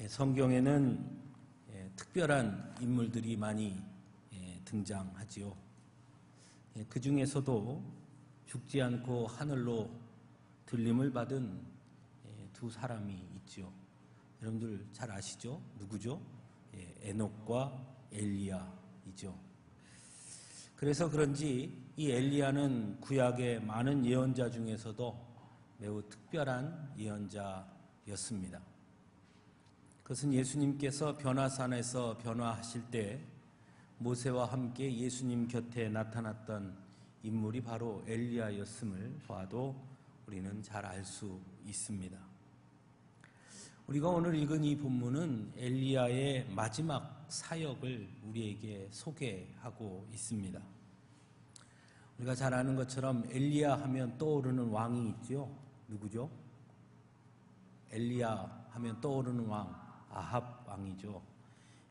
성경에는 특별한 인물들이 많이 등장하지요. 그 중에서도 죽지 않고 하늘로 들림을 받은 두 사람이 있죠. 여러분들 잘 아시죠? 누구죠? 에녹과 엘리야이죠. 그래서 그런지 이 엘리야는 구약의 많은 예언자 중에서도 매우 특별한 예언자였습니다. 그것은 예수님께서 변화산에서 변화하실 때 모세와 함께 예수님 곁에 나타났던 인물이 바로 엘리야였음을 봐도 우리는 잘 알 수 있습니다. 우리가 오늘 읽은 이 본문은 엘리야의 마지막 사역을 우리에게 소개하고 있습니다. 우리가 잘 아는 것처럼 엘리야 하면 떠오르는 왕이 있죠. 누구죠? 엘리야 하면 떠오르는 왕, 아합 왕이죠.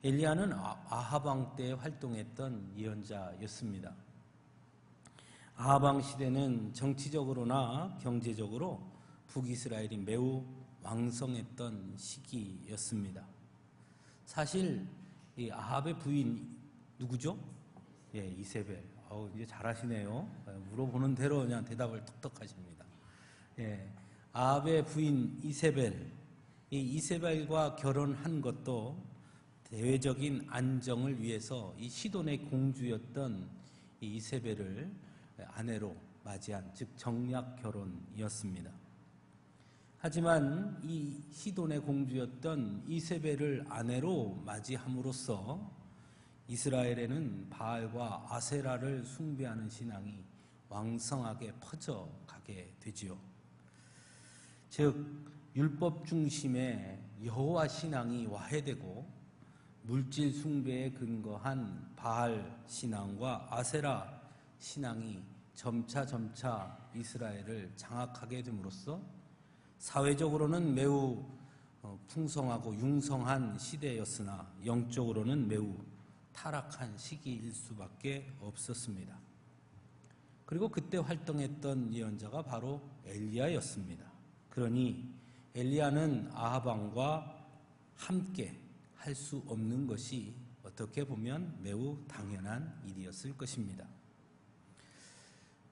엘리야는 아합 왕 때 활동했던 예언자였습니다. 아합 왕 시대는 정치적으로나 경제적으로 북이스라엘이 매우 왕성했던 시기였습니다. 사실 이 아합의 부인 누구죠? 이세벨. 이제 잘하시네요. 물어보는 대로 그냥 대답을 톡톡 하십니다. 아합의 부인 이세벨. 이 이세벨과 결혼한 것도 대외적인 안정을 위해서 이 시돈의 공주였던 이 이세벨을 아내로 맞이한, 즉 정략 결혼이었습니다. 하지만 이 시돈의 공주였던 이세벨을 아내로 맞이함으로써 이스라엘에는 바알과 아세라를 숭배하는 신앙이 왕성하게 퍼져가게 되지요. 즉 율법 중심의 여호와 신앙이 와해되고 물질 숭배에 근거한 바알 신앙과 아세라 신앙이 점차 이스라엘을 장악하게 됨으로써 사회적으로는 매우 풍성하고 융성한 시대였으나 영적으로는 매우 타락한 시기일 수밖에 없었습니다. 그리고 그때 활동했던 예언자가 바로 엘리야였습니다. 그러니 엘리야는 아합 왕과 함께 할 수 없는 것이 어떻게 보면 매우 당연한 일이었을 것입니다.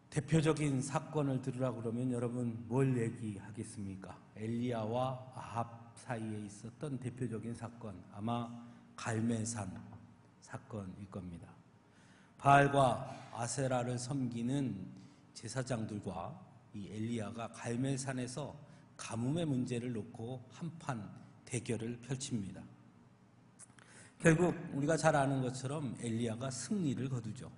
대표적인 사건을 들으라고 그러면 여러분 뭘 얘기하겠습니까? 엘리야와 아합 사이에 있었던 대표적인 사건, 아마 갈멜산 사건일 겁니다. 바알과 아세라를 섬기는 제사장들과 이 엘리야가 갈멜산에서 가뭄의 문제를 놓고 한판 대결을 펼칩니다. 결국 우리가 잘 아는 것처럼 엘리야가 승리를 거두죠.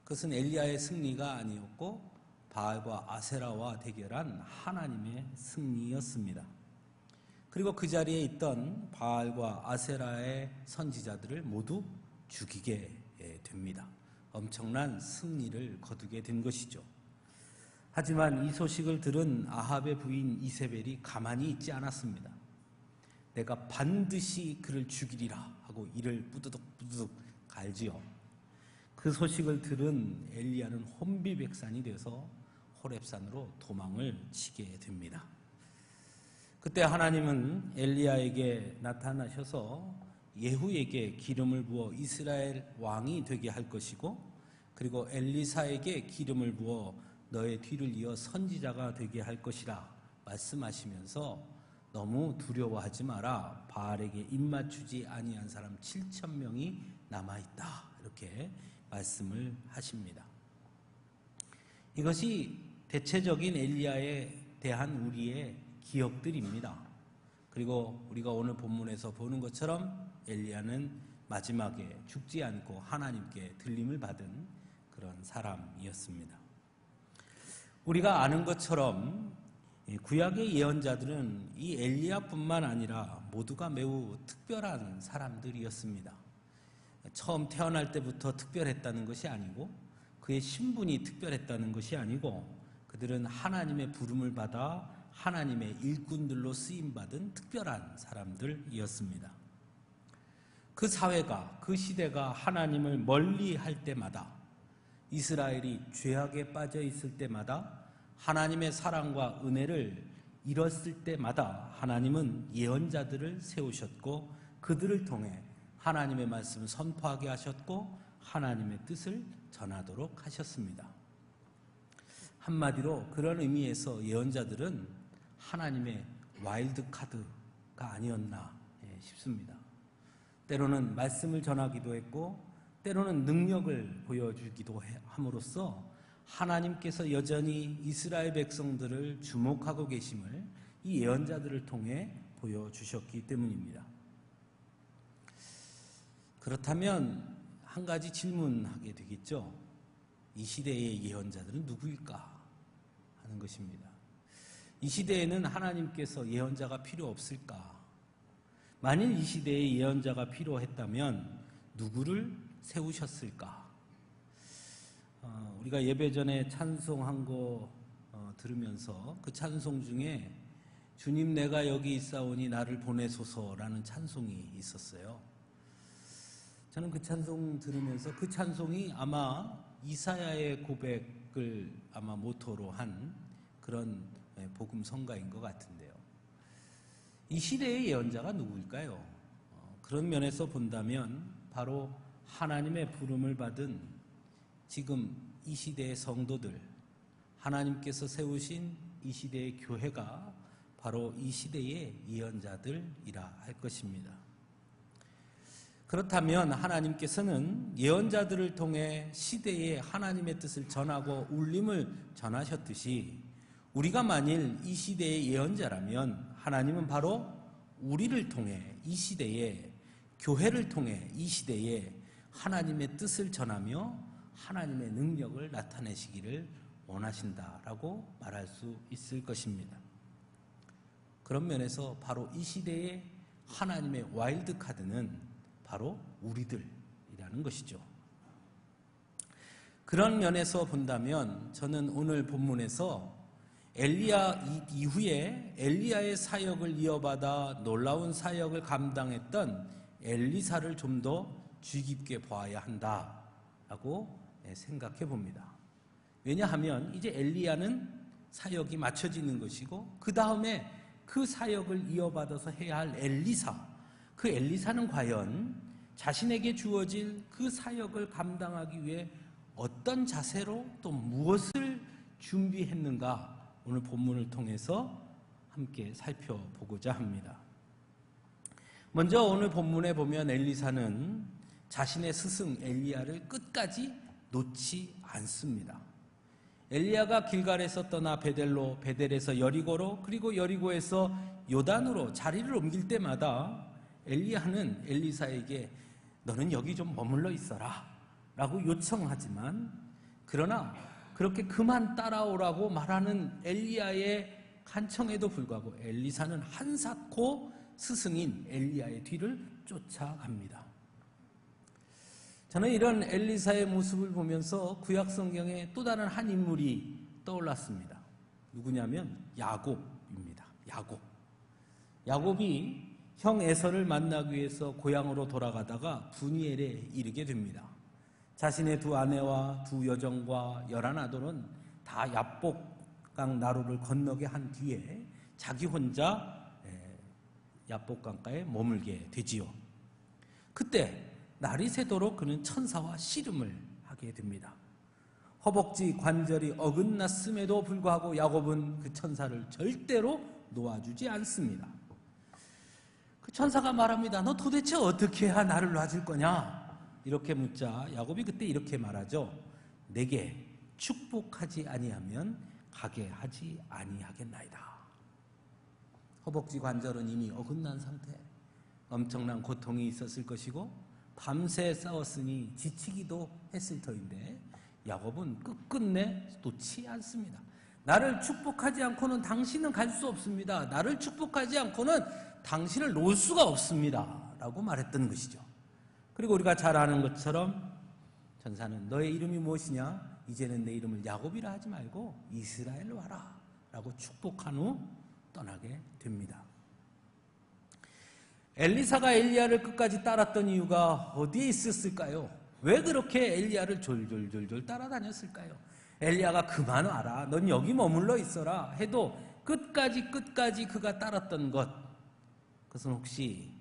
그것은 엘리야의 승리가 아니었고 바알과 아세라와 대결한 하나님의 승리였습니다. 그리고 그 자리에 있던 바알과 아세라의 선지자들을 모두 죽이게 됩니다. 엄청난 승리를 거두게 된 것이죠. 하지만 이 소식을 들은 아합의 부인 이세벨이 가만히 있지 않았습니다. 내가 반드시 그를 죽이리라 하고 이를 뿌드득 갈지요. 그 소식을 들은 엘리야는 혼비백산이 돼서 호렙산으로 도망을 치게 됩니다. 그때 하나님은 엘리야에게 나타나셔서 예후에게 기름을 부어 이스라엘 왕이 되게 할 것이고, 그리고 엘리사에게 기름을 부어 너의 뒤를 이어 선지자가 되게 할 것이라 말씀하시면서 너무 두려워하지 마라. 바알에게 입맞추지 아니한 사람 7,000명이 남아있다. 이렇게 말씀을 하십니다. 이것이 대체적인 엘리야에 대한 우리의 기억들입니다. 그리고 우리가 오늘 본문에서 보는 것처럼 엘리야는 마지막에 죽지 않고 하나님께 들림을 받은 그런 사람이었습니다. 우리가 아는 것처럼 구약의 예언자들은 이 엘리야뿐만 아니라 모두가 매우 특별한 사람들이었습니다. 처음 태어날 때부터 특별했다는 것이 아니고, 그의 신분이 특별했다는 것이 아니고, 그들은 하나님의 부름을 받아 하나님의 일꾼들로 쓰임받은 특별한 사람들이었습니다. 그 사회가, 그 시대가 하나님을 멀리 할 때마다, 이스라엘이 죄악에 빠져 있을 때마다 하나님의 사랑과 은혜를 이뤘을 때마다 하나님은 예언자들을 세우셨고 그들을 통해 하나님의 말씀을 선포하게 하셨고 하나님의 뜻을 전하도록 하셨습니다. 한마디로 그런 의미에서 예언자들은 하나님의 와일드 카드가 아니었나 싶습니다. 때로는 말씀을 전하기도 했고 때로는 능력을 보여주기도 함으로써 하나님께서 여전히 이스라엘 백성들을 주목하고 계심을 이 예언자들을 통해 보여주셨기 때문입니다. 그렇다면 한 가지 질문하게 되겠죠. 이 시대의 예언자들은 누구일까 하는 것입니다. 이 시대에는 하나님께서 예언자가 필요 없을까? 만일 이 시대에 예언자가 필요했다면 누구를 세우셨을까? 우리가 예배 전에 찬송한 거 들으면서 그 찬송 중에 주님 내가 여기 있사오니 나를 보내소서라는 찬송이 있었어요. 저는 그 찬송 들으면서 그 찬송이 아마 이사야의 고백을 아마 모토로 한 그런 복음 성가인 것 같은데요. 이 시대의 예언자가 누구일까요? 그런 면에서 본다면 바로 하나님의 부름을 받은 지금 이 시대의 성도들, 하나님께서 세우신 이 시대의 교회가 바로 이 시대의 예언자들이라 할 것입니다. 그렇다면 하나님께서는 예언자들을 통해 시대에 하나님의 뜻을 전하고 울림을 전하셨듯이 우리가 만일 이 시대의 예언자라면 하나님은 바로 우리를 통해 이 시대에 교회를 통해 이 시대에 하나님의 뜻을 전하며 하나님의 능력을 나타내시기를 원하신다라고 말할 수 있을 것입니다. 그런 면에서 바로 이 시대의 하나님의 와일드 카드는 바로 우리들이라는 것이죠. 그런 면에서 본다면 저는 오늘 본문에서 엘리야 이후에 엘리야의 사역을 이어받아 놀라운 사역을 감당했던 엘리사를 좀 더 주의 깊게 보아야 한다라고 생각해 봅니다. 왜냐하면 이제 엘리야는 사역이 맞춰지는 것이고 그 다음에 그 사역을 이어받아서 해야 할 엘리사, 그 엘리사는 과연 자신에게 주어질 그 사역을 감당하기 위해 어떤 자세로 또 무엇을 준비했는가 오늘 본문을 통해서 함께 살펴보고자 합니다. 먼저 오늘 본문에 보면 엘리사는 자신의 스승 엘리야를 끝까지 놓지 않습니다. 엘리야가 길갈에서 떠나 베델로, 베델에서 여리고로, 그리고 여리고에서 요단으로 자리를 옮길 때마다 엘리야는 엘리사에게 너는 여기 좀 머물러 있어라 라고 요청하지만 그러나 그렇게 그만 따라오라고 말하는 엘리야의 간청에도 불구하고 엘리사는 한사코 스승인 엘리야의 뒤를 쫓아갑니다. 저는 이런 엘리사의 모습을 보면서 구약 성경에 또 다른 한 인물이 떠올랐습니다. 누구냐면 야곱입니다. 야곱이 형 에서를 만나기 위해서 고향으로 돌아가다가 분이엘에 이르게 됩니다. 자신의 두 아내와 두 여종과 11아들은 다 야복강 나루를 건너게 한 뒤에 자기 혼자 야복강가에 머물게 되지요. 그때 날이 새도록 그는 천사와 씨름을 하게 됩니다. 허벅지 관절이 어긋났음에도 불구하고 야곱은 그 천사를 절대로 놓아주지 않습니다. 그 천사가 말합니다. 너 도대체 어떻게 해야 나를 놔줄 거냐? 이렇게 묻자 야곱이 그때 이렇게 말하죠. 내게 축복하지 아니하면 가게 하지 아니하겠나이다. 허벅지 관절은 이미 어긋난 상태, 엄청난 고통이 있었을 것이고 밤새 싸웠으니 지치기도 했을 터인데 야곱은 끝끝내 놓지 않습니다. 나를 축복하지 않고는 당신은 갈 수 없습니다. 나를 축복하지 않고는 당신을 놓을 수가 없습니다. 라고 말했던 것이죠. 그리고 우리가 잘 아는 것처럼 천사는 너의 이름이 무엇이냐? 이제는 내 이름을 야곱이라 하지 말고 이스라엘로 하라 라고 축복한 후 떠나게 됩니다. 엘리사가 엘리야를 끝까지 따랐던 이유가 어디에 있었을까요? 왜 그렇게 엘리야를 졸졸 따라다녔을까요? 엘리야가 그만 와라, 넌 여기 머물러 있어라 해도 끝까지 그가 따랐던 것, 그것은 혹시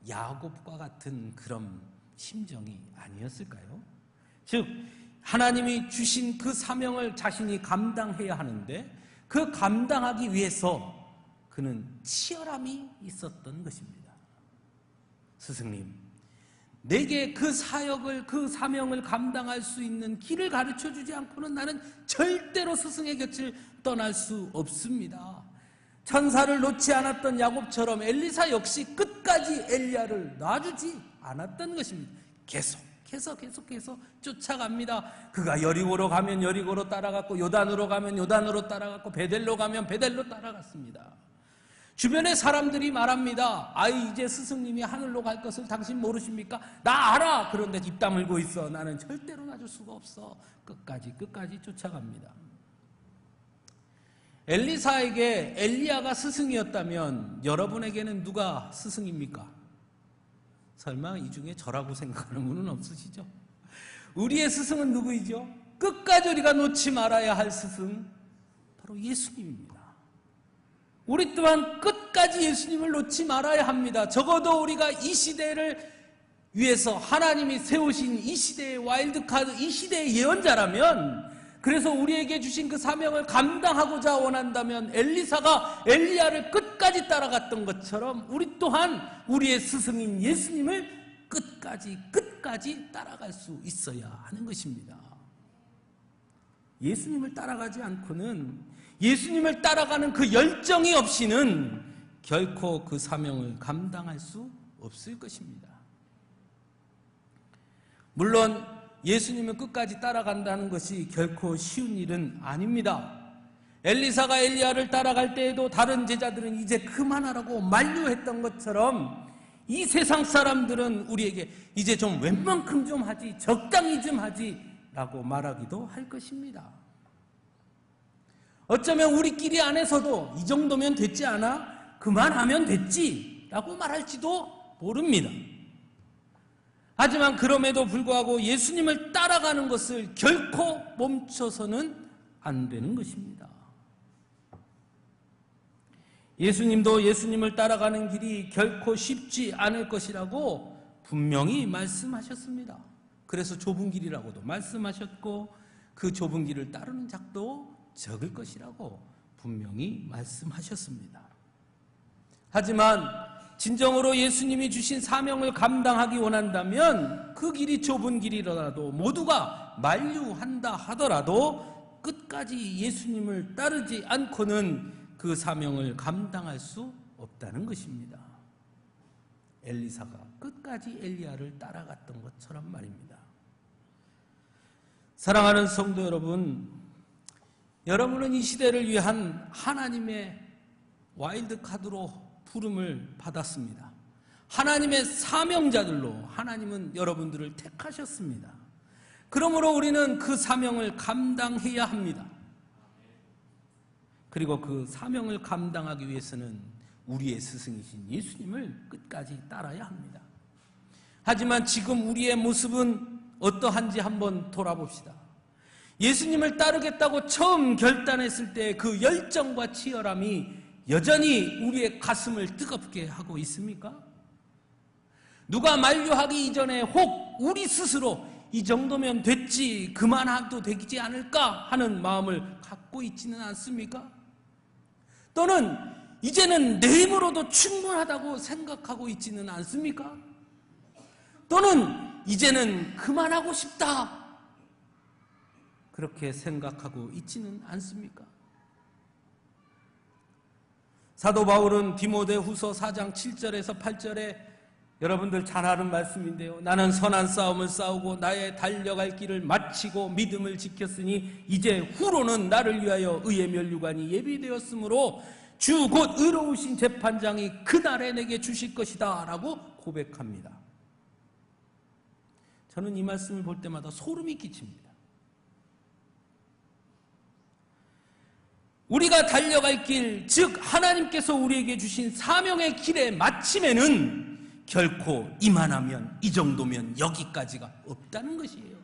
야곱과 같은 그런 심정이 아니었을까요? 즉 하나님이 주신 그 사명을 자신이 감당해야 하는데 그 감당하기 위해서 그는 치열함이 있었던 것입니다. 스승님, 내게 그 사역을, 그 사명을 감당할 수 있는 길을 가르쳐주지 않고는 나는 절대로 스승의 곁을 떠날 수 없습니다. 천사를 놓지 않았던 야곱처럼 엘리사 역시 끝까지 엘리야를 놔주지 않았던 것입니다. 계속해서 쫓아갑니다. 그가 여리고로 가면 여리고로 따라갔고, 요단으로 가면 요단으로 따라갔고, 베델로 가면 베델로 따라갔습니다. 주변의 사람들이 말합니다. 아이, 이제 스승님이 하늘로 갈 것을 당신 모르십니까? 나 알아. 그런데 입 다물고 있어. 나는 절대로 놔줄 수가 없어. 끝까지 쫓아갑니다. 엘리사에게 엘리야가 스승이었다면 여러분에게는 누가 스승입니까? 설마 이 중에 저라고 생각하는 분은 없으시죠? 우리의 스승은 누구이죠? 끝까지 우리가 놓지 말아야 할 스승, 바로 예수님입니다. 우리 또한 끝까지 예수님을 놓지 말아야 합니다. 적어도 우리가 이 시대를 위해서 하나님이 세우신 이 시대의 와일드카드, 이 시대의 예언자라면, 그래서 우리에게 주신 그 사명을 감당하고자 원한다면 엘리사가 엘리야를 끝까지 따라갔던 것처럼 우리 또한 우리의 스승인 예수님을 끝까지 따라갈 수 있어야 하는 것입니다. 예수님을 따라가지 않고는, 예수님을 따라가는 그 열정이 없이는 결코 그 사명을 감당할 수 없을 것입니다. 물론 예수님을 끝까지 따라간다는 것이 결코 쉬운 일은 아닙니다. 엘리사가 엘리야를 따라갈 때에도 다른 제자들은 이제 그만하라고 만류했던 것처럼 이 세상 사람들은 우리에게 이제 좀 웬만큼 좀 하지, 적당히 좀 하지 라고 말하기도 할 것입니다. 어쩌면 우리끼리 안에서도 이 정도면 됐지 않아? 그만하면 됐지 라고 말할지도 모릅니다. 하지만 그럼에도 불구하고 예수님을 따라가는 것을 결코 멈춰서는 안 되는 것입니다. 예수님도 예수님을 따라가는 길이 결코 쉽지 않을 것이라고 분명히 말씀하셨습니다. 그래서 좁은 길이라고도 말씀하셨고 그 좁은 길을 따르는 작도 적을 것이라고 분명히 말씀하셨습니다. 하지만 진정으로 예수님이 주신 사명을 감당하기 원한다면 그 길이 좁은 길이라도 모두가 만류한다 하더라도 끝까지 예수님을 따르지 않고는 그 사명을 감당할 수 없다는 것입니다. 엘리사가 끝까지 엘리야를 따라갔던 것처럼 말입니다. 사랑하는 성도 여러분, 여러분은 이 시대를 위한 하나님의 와일드카드로 부름을 받았습니다. 하나님의 사명자들로 하나님은 여러분들을 택하셨습니다. 그러므로 우리는 그 사명을 감당해야 합니다. 그리고 그 사명을 감당하기 위해서는 우리의 스승이신 예수님을 끝까지 따라야 합니다. 하지만 지금 우리의 모습은 어떠한지 한번 돌아봅시다. 예수님을 따르겠다고 처음 결단했을 때 그 열정과 치열함이 여전히 우리의 가슴을 뜨겁게 하고 있습니까? 누가 만류하기 이전에 혹 우리 스스로 이 정도면 됐지, 그만해도 되지 않을까 하는 마음을 갖고 있지는 않습니까? 또는 이제는 내 힘으로도 충분하다고 생각하고 있지는 않습니까? 또는 이제는 그만하고 싶다, 그렇게 생각하고 있지는 않습니까? 사도 바울은 디모데후서 4장 7절에서 8절에 여러분들 잘 아는 말씀인데요. 나는 선한 싸움을 싸우고 나의 달려갈 길을 마치고 믿음을 지켰으니 이제 후로는 나를 위하여 의의 면류관이 예비되었으므로 주 곧 의로우신 재판장이 그날에 내게 주실 것이다 라고 고백합니다. 저는 이 말씀을 볼 때마다 소름이 끼칩니다. 우리가 달려갈 길, 즉 하나님께서 우리에게 주신 사명의 길의 마침에는 결코 이만하면, 이 정도면 여기까지가 없다는 것이에요.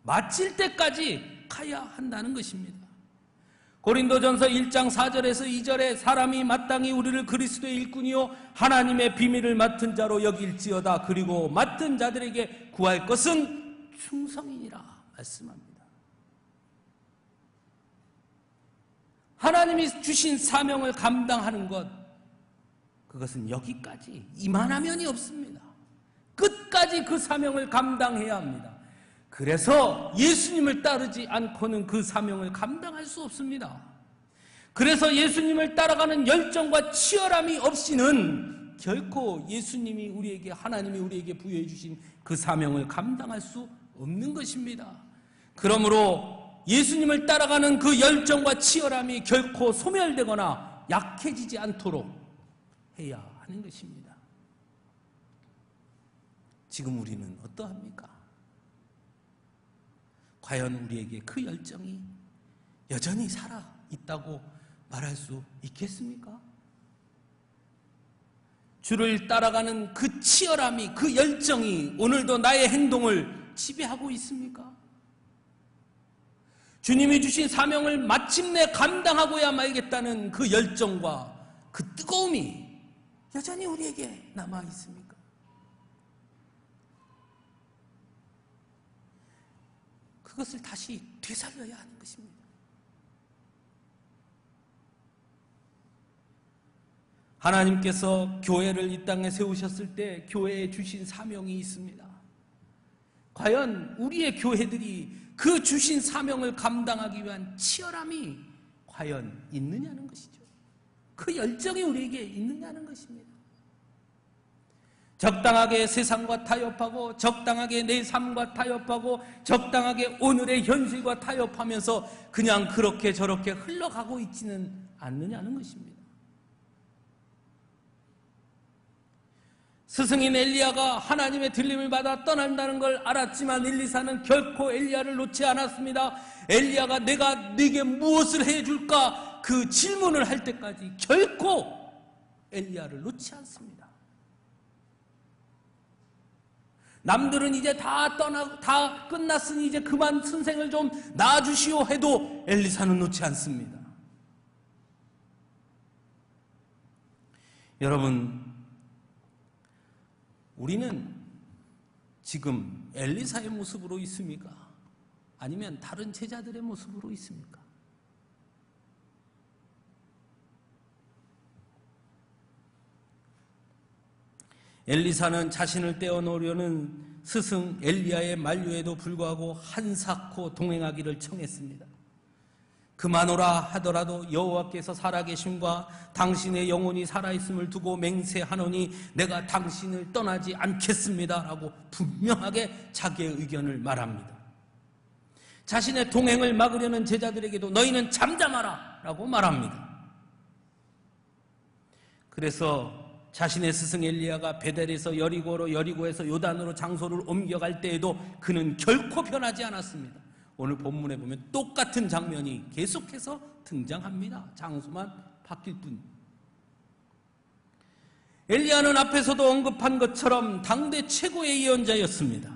마칠 때까지 가야 한다는 것입니다. 고린도전서 1장 4절에서 2절에 사람이 마땅히 우리를 그리스도의 일꾼이요 하나님의 비밀을 맡은 자로 여길지어다. 그리고 맡은 자들에게 구할 것은 충성이니라 말씀합니다. 하나님이 주신 사명을 감당하는 것, 그것은 여기까지 이만하면이 없습니다. 끝까지 그 사명을 감당해야 합니다. 그래서 예수님을 따르지 않고는 그 사명을 감당할 수 없습니다. 그래서 예수님을 따라가는 열정과 치열함이 없이는 결코 예수님이 우리에게, 하나님이 우리에게 부여해 주신 그 사명을 감당할 수 없는 것입니다. 그러므로 예수님을 따라가는 그 열정과 치열함이 결코 소멸되거나 약해지지 않도록 해야 하는 것입니다. 지금 우리는 어떠합니까? 과연 우리에게 그 열정이 여전히 살아 있다고 말할 수 있겠습니까? 주를 따라가는 그 치열함이, 그 열정이 오늘도 나의 행동을 지배하고 있습니까? 주님이 주신 사명을 마침내 감당하고야 말겠다는 그 열정과 그 뜨거움이 여전히 우리에게 남아 있습니까? 그것을 다시 되살려야 하는 것입니다. 하나님께서 교회를 이 땅에 세우셨을 때 교회에 주신 사명이 있습니다. 과연 우리의 교회들이 그 주신 사명을 감당하기 위한 치열함이 과연 있느냐는 것이죠. 그 열정이 우리에게 있느냐는 것입니다. 적당하게 세상과 타협하고 적당하게 내 삶과 타협하고 적당하게 오늘의 현실과 타협하면서 그냥 그렇게 저렇게 흘러가고 있지는 않느냐는 것입니다. 스승인 엘리야가 하나님의 들림을 받아 떠난다는 걸 알았지만 엘리사는 결코 엘리야를 놓지 않았습니다. 엘리야가 내가 네게 무엇을 해줄까? 그 질문을 할 때까지 결코 엘리야를 놓지 않습니다. 남들은 이제 다 끝났으니 이제 그만 선생을 좀 놔주시오 해도 엘리사는 놓지 않습니다. 여러분, 우리는 지금 엘리사의 모습으로 있습니까? 아니면 다른 제자들의 모습으로 있습니까? 엘리사는 자신을 떼어놓으려는 스승 엘리야의 만류에도 불구하고 한사코 동행하기를 청했습니다. 그만오라 하더라도 여호와께서 살아계심과 당신의 영혼이 살아있음을 두고 맹세하노니 내가 당신을 떠나지 않겠습니다 라고 분명하게 자기의 의견을 말합니다. 자신의 동행을 막으려는 제자들에게도 너희는 잠잠하라 라고 말합니다. 그래서 자신의 스승 엘리야가 베델에서 여리고로, 여리고에서 요단으로 장소를 옮겨갈 때에도 그는 결코 변하지 않았습니다. 오늘 본문에 보면 똑같은 장면이 계속해서 등장합니다. 장소만 바뀔 뿐. 엘리야는 앞에서도 언급한 것처럼 당대 최고의 예언자였습니다.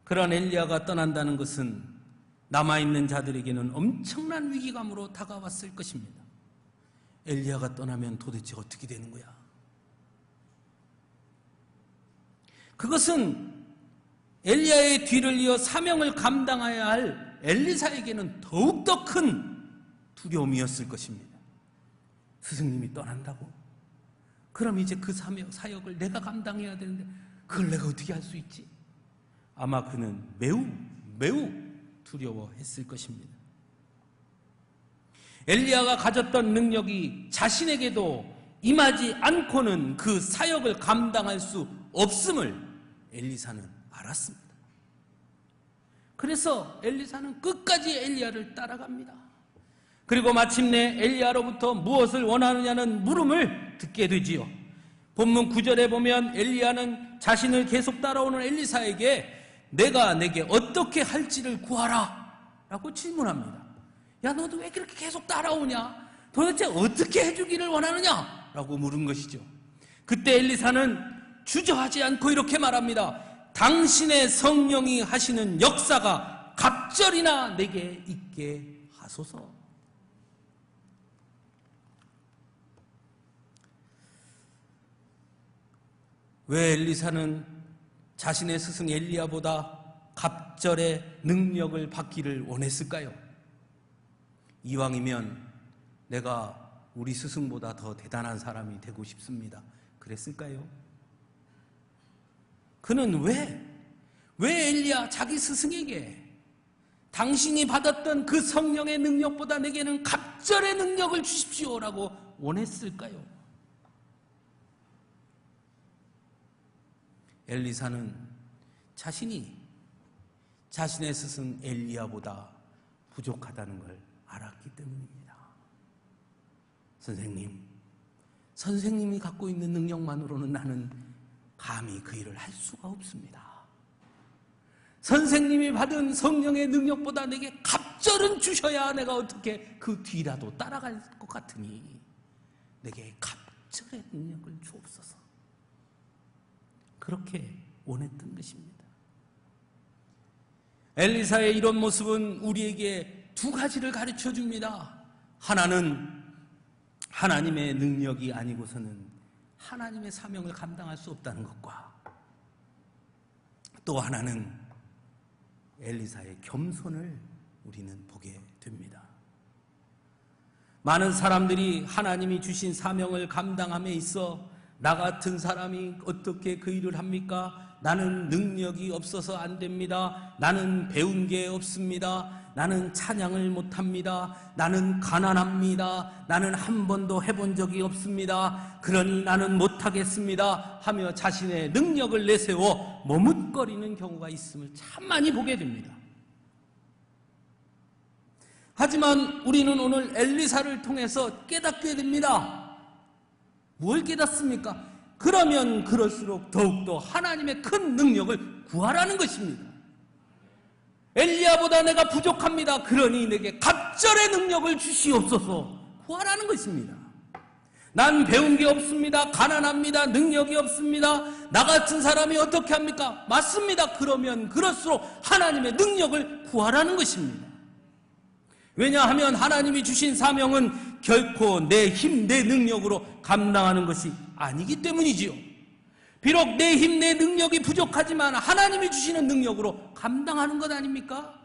그런 엘리야가 떠난다는 것은 남아있는 자들에게는 엄청난 위기감으로 다가왔을 것입니다. 엘리야가 떠나면 도대체 어떻게 되는 거야? 그것은 엘리야의 뒤를 이어 사명을 감당해야 할 엘리사에게는 더욱더 큰 두려움이었을 것입니다. 스승님이 떠난다고? 그럼 이제 그 사역을 내가 감당해야 되는데 그걸 내가 어떻게 할 수 있지? 아마 그는 매우 두려워했을 것입니다. 엘리야가 가졌던 능력이 자신에게도 임하지 않고는 그 사역을 감당할 수 없음을 엘리사는 알았습니다. 그래서 엘리사는 끝까지 엘리야를 따라갑니다. 그리고 마침내 엘리야로부터 무엇을 원하느냐는 물음을 듣게 되지요. 본문 9절에 보면 엘리야는 자신을 계속 따라오는 엘리사에게 내가 내게 어떻게 할지를 구하라 라고 질문합니다. 야, 너도 왜 그렇게 계속 따라오냐? 도대체 어떻게 해주기를 원하느냐? 라고 물은 것이죠. 그때 엘리사는 주저하지 않고 이렇게 말합니다. 당신의 성령이 하시는 역사가 갑절이나 내게 있게 하소서. 왜 엘리사는 자신의 스승 엘리야보다 갑절의 능력을 받기를 원했을까요? 이왕이면 내가 우리 스승보다 더 대단한 사람이 되고 싶습니다. 그랬을까요? 그는 왜 엘리야 자기 스승에게 당신이 받았던 그 성령의 능력보다 내게는 갑절의 능력을 주십시오라고 원했을까요? 엘리사는 자신이 자신의 스승 엘리야보다 부족하다는 걸 알았기 때문입니다. 선생님이 갖고 있는 능력만으로는 나는 감히 그 일을 할 수가 없습니다. 선생님이 받은 성령의 능력보다 내게 갑절은 주셔야 내가 어떻게 그 뒤라도 따라갈 것 같으니 내게 갑절의 능력을 주옵소서. 그렇게 원했던 것입니다. 엘리사의 이런 모습은 우리에게 두 가지를 가르쳐 줍니다. 하나는 하나님의 능력이 아니고서는 하나님의 사명을 감당할 수 없다는 것과, 또 하나는 엘리사의 겸손을 우리는 보게 됩니다. 많은 사람들이 하나님이 주신 사명을 감당함에 있어 나 같은 사람이 어떻게 그 일을 합니까? 나는 능력이 없어서 안 됩니다. 나는 배운 게 없습니다. 나는 찬양을 못합니다. 나는 가난합니다. 나는 한 번도 해본 적이 없습니다. 그러니 나는 못하겠습니다 하며 자신의 능력을 내세워 머뭇거리는 경우가 있음을 참 많이 보게 됩니다. 하지만 우리는 오늘 엘리사를 통해서 깨닫게 됩니다. 뭘 깨닫습니까? 그러면 그럴수록 더욱더 하나님의 큰 능력을 구하라는 것입니다. 엘리야보다 내가 부족합니다. 그러니 내게 갑절의 능력을 주시옵소서 구하라는 것입니다. 난 배운 게 없습니다. 가난합니다. 능력이 없습니다. 나 같은 사람이 어떻게 합니까? 맞습니다. 그러면 그럴수록 하나님의 능력을 구하라는 것입니다. 왜냐하면 하나님이 주신 사명은 결코 내 힘, 내 능력으로 감당하는 것이 아니기 때문이지요. 비록 내 힘, 내 능력이 부족하지만 하나님이 주시는 능력으로 감당하는 것 아닙니까?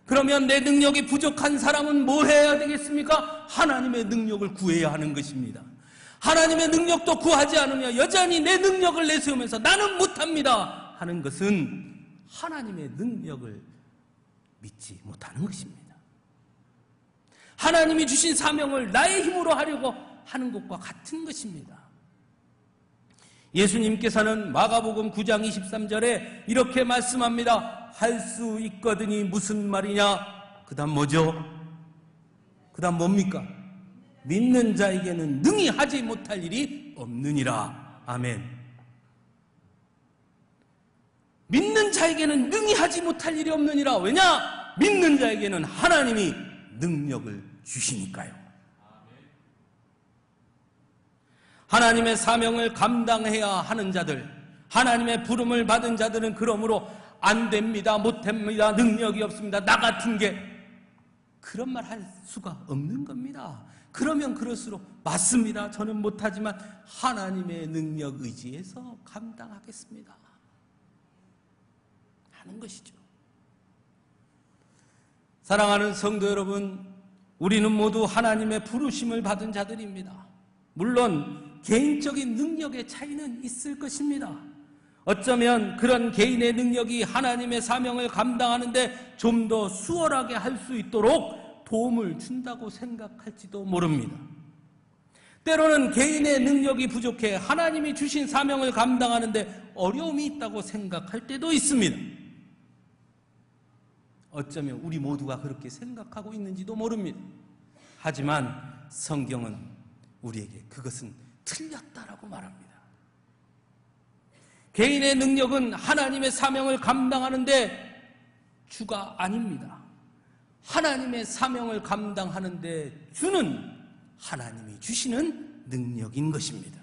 그러면 내 능력이 부족한 사람은 뭐 해야 되겠습니까? 하나님의 능력을 구해야 하는 것입니다. 하나님의 능력도 구하지 않으며 여전히 내 능력을 내세우면서 나는 못합니다 하는 것은 하나님의 능력을 믿지 못하는 것입니다. 하나님이 주신 사명을 나의 힘으로 하려고 하는 것과 같은 것입니다. 예수님께서는 마가복음 9장 23절에 이렇게 말씀합니다. 할 수 있거든이 무슨 말이냐? 그 다음 뭐죠? 그 다음 뭡니까? 믿는 자에게는 능히 하지 못할 일이 없느니라. 아멘. 믿는 자에게는 능히 하지 못할 일이 없느니라. 왜냐? 믿는 자에게는 하나님이 능력을 주시니까요. 하나님의 사명을 감당해야 하는 자들, 하나님의 부름을 받은 자들은 그러므로 안 됩니다, 못합니다, 능력이 없습니다, 나 같은 게, 그런 말 할 수가 없는 겁니다. 그러면 그럴수록 맞습니다, 저는 못하지만 하나님의 능력 의지해서 감당하겠습니다 하는 것이죠. 사랑하는 성도 여러분, 우리는 모두 하나님의 부르심을 받은 자들입니다. 물론 개인적인 능력의 차이는 있을 것입니다. 어쩌면 그런 개인의 능력이 하나님의 사명을 감당하는데 좀 더 수월하게 할 수 있도록 도움을 준다고 생각할지도 모릅니다. 때로는 개인의 능력이 부족해 하나님이 주신 사명을 감당하는데 어려움이 있다고 생각할 때도 있습니다. 어쩌면 우리 모두가 그렇게 생각하고 있는지도 모릅니다. 하지만 성경은 우리에게 그것은 틀렸다라고 말합니다. 개인의 능력은 하나님의 사명을 감당하는데 주가 아닙니다. 하나님의 사명을 감당하는데 주는 하나님이 주시는 능력인 것입니다.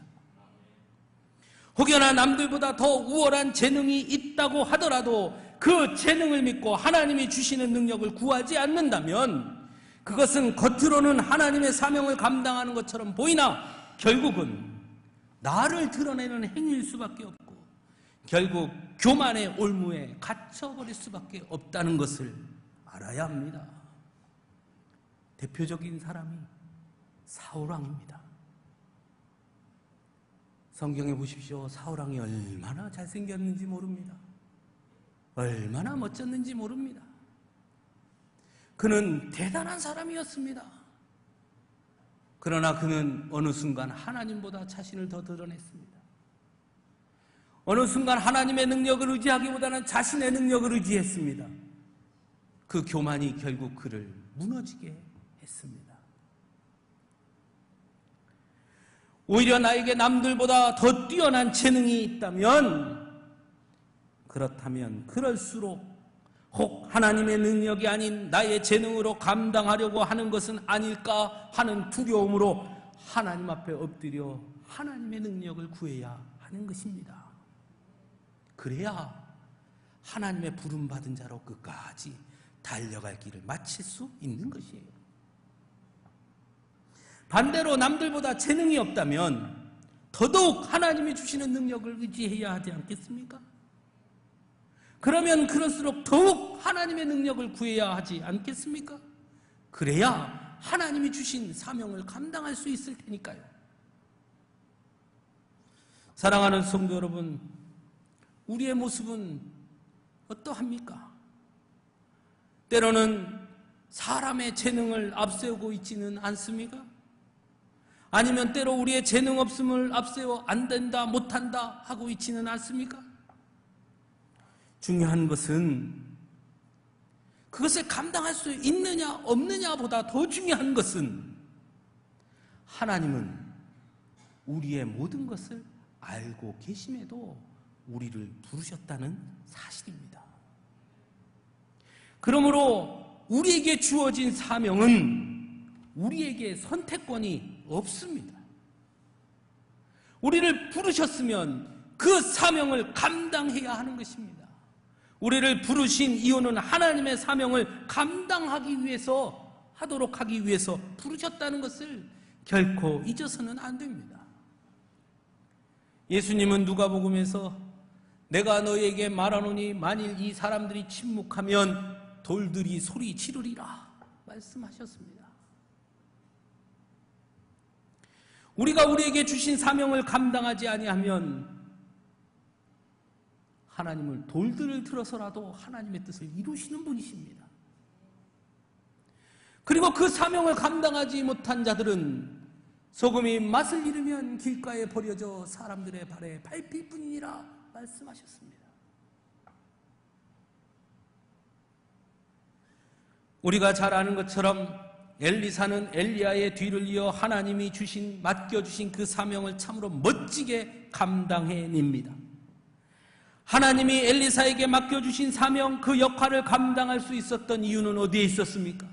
혹여나 남들보다 더 우월한 재능이 있다고 하더라도 그 재능을 믿고 하나님이 주시는 능력을 구하지 않는다면 그것은 겉으로는 하나님의 사명을 감당하는 것처럼 보이나 결국은 나를 드러내는 행위일 수밖에 없고 결국 교만의 올무에 갇혀버릴 수밖에 없다는 것을 알아야 합니다. 대표적인 사람이 사울왕입니다. 성경에 보십시오. 사울왕이 얼마나 잘생겼는지 모릅니다. 얼마나 멋졌는지 모릅니다. 그는 대단한 사람이었습니다. 그러나 그는 어느 순간 하나님보다 자신을 더 드러냈습니다. 어느 순간 하나님의 능력을 의지하기보다는 자신의 능력을 의지했습니다. 그 교만이 결국 그를 무너지게 했습니다. 오히려 나에게 남들보다 더 뛰어난 재능이 있다면, 그렇다면 그럴수록 혹 하나님의 능력이 아닌 나의 재능으로 감당하려고 하는 것은 아닐까 하는 두려움으로 하나님 앞에 엎드려 하나님의 능력을 구해야 하는 것입니다. 그래야 하나님의 부름받은 자로 끝까지 달려갈 길을 마칠 수 있는 것이에요. 반대로 남들보다 재능이 없다면 더더욱 하나님이 주시는 능력을 의지해야 하지 않겠습니까? 그러면 그럴수록 더욱 하나님의 능력을 구해야 하지 않겠습니까? 그래야 하나님이 주신 사명을 감당할 수 있을 테니까요. 사랑하는 성도 여러분, 우리의 모습은 어떠합니까? 때로는 사람의 재능을 앞세우고 있지는 않습니까? 아니면 때로 우리의 재능 없음을 앞세워 안 된다, 못한다 하고 있지는 않습니까? 중요한 것은 그것을 감당할 수 있느냐 없느냐보다 더 중요한 것은 하나님은 우리의 모든 것을 알고 계심에도 우리를 부르셨다는 사실입니다. 그러므로 우리에게 주어진 사명은 우리에게 선택권이 없습니다. 우리를 부르셨으면 그 사명을 감당해야 하는 것입니다. 우리를 부르신 이유는 하나님의 사명을 감당하기 위해서, 하도록 하기 위해서 부르셨다는 것을 결코 잊어서는 안 됩니다. 예수님은 누가복음에서 내가 너희에게 말하노니 만일 이 사람들이 침묵하면 돌들이 소리 지르리라 말씀하셨습니다. 우리가 우리에게 주신 사명을 감당하지 아니하면 하나님을 돌들을 들어서라도 하나님의 뜻을 이루시는 분이십니다. 그리고 그 사명을 감당하지 못한 자들은 소금이 맛을 잃으면 길가에 버려져 사람들의 발에 밟힐 뿐이니라 말씀하셨습니다. 우리가 잘 아는 것처럼 엘리사는 엘리야의 뒤를 이어 하나님이 맡겨주신 그 사명을 참으로 멋지게 감당해냅니다. 하나님이 엘리사에게 맡겨주신 사명, 그 역할을 감당할 수 있었던 이유는 어디에 있었습니까?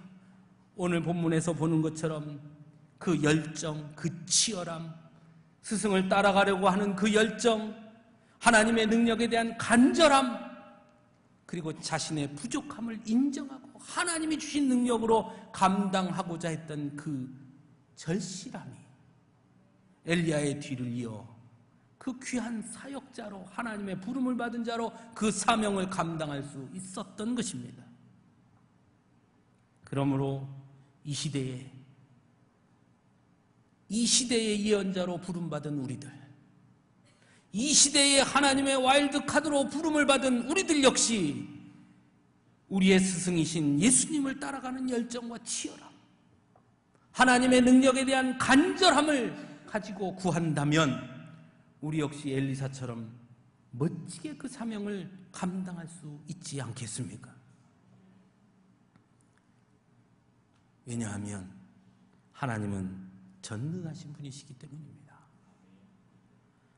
오늘 본문에서 보는 것처럼 그 열정, 그 치열함, 스승을 따라가려고 하는 그 열정, 하나님의 능력에 대한 간절함, 그리고 자신의 부족함을 인정하고 하나님이 주신 능력으로 감당하고자 했던 그 절실함이 엘리야의 뒤를 이어 그 귀한 사역자로, 하나님의 부름을 받은 자로 그 사명을 감당할 수 있었던 것입니다. 그러므로 이 시대의 예언자로 부름받은 우리들, 이 시대의 하나님의 와일드카드로 부름을 받은 우리들 역시 우리의 스승이신 예수님을 따라가는 열정과 치열함, 하나님의 능력에 대한 간절함을 가지고 구한다면 우리 역시 엘리사처럼 멋지게 그 사명을 감당할 수 있지 않겠습니까? 왜냐하면 하나님은 전능하신 분이시기 때문입니다.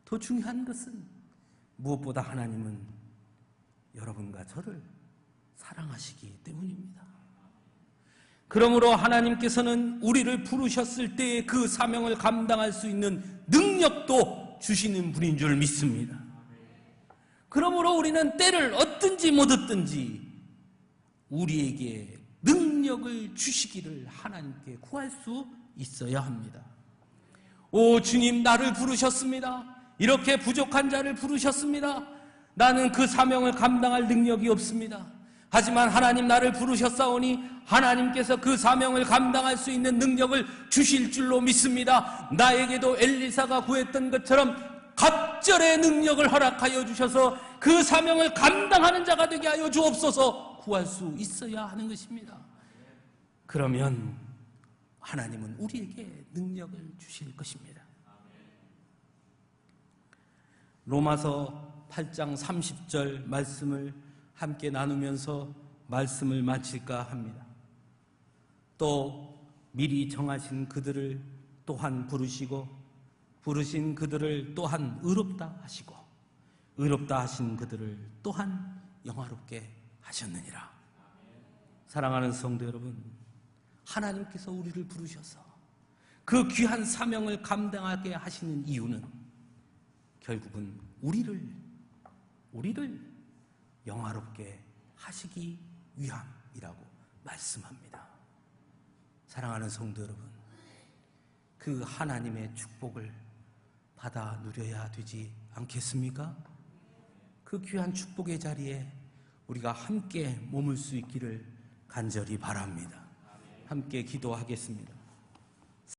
더 중요한 것은 무엇보다 하나님은 여러분과 저를 사랑하시기 때문입니다. 그러므로 하나님께서는 우리를 부르셨을 때의 그 사명을 감당할 수 있는 능력도 주시는 분인 줄 믿습니다. 그러므로 우리는 때를 얻든지 못 얻든지 우리에게 능력 능력을 주시기를 하나님께 구할 수 있어야 합니다. 오 주님, 나를 부르셨습니다. 이렇게 부족한 자를 부르셨습니다. 나는 그 사명을 감당할 능력이 없습니다. 하지만 하나님 나를 부르셨사오니 하나님께서 그 사명을 감당할 수 있는 능력을 주실 줄로 믿습니다. 나에게도 엘리사가 구했던 것처럼 갑절의 능력을 허락하여 주셔서 그 사명을 감당하는 자가 되게 하여 주옵소서 구할 수 있어야 하는 것입니다. 그러면 하나님은 우리에게 능력을 주실 것입니다. 로마서 8장 30절 말씀을 함께 나누면서 말씀을 마칠까 합니다. 또 미리 정하신 그들을 또한 부르시고 부르신 그들을 또한 의롭다 하시고 의롭다 하신 그들을 또한 영화롭게 하셨느니라. 사랑하는 성도 여러분, 하나님께서 우리를 부르셔서 그 귀한 사명을 감당하게 하시는 이유는 결국은 우리를 영화롭게 하시기 위함이라고 말씀합니다. 사랑하는 성도 여러분, 그 하나님의 축복을 받아 누려야 되지 않겠습니까? 그 귀한 축복의 자리에 우리가 함께 머물 수 있기를 간절히 바랍니다. 함께 기도하겠습니다.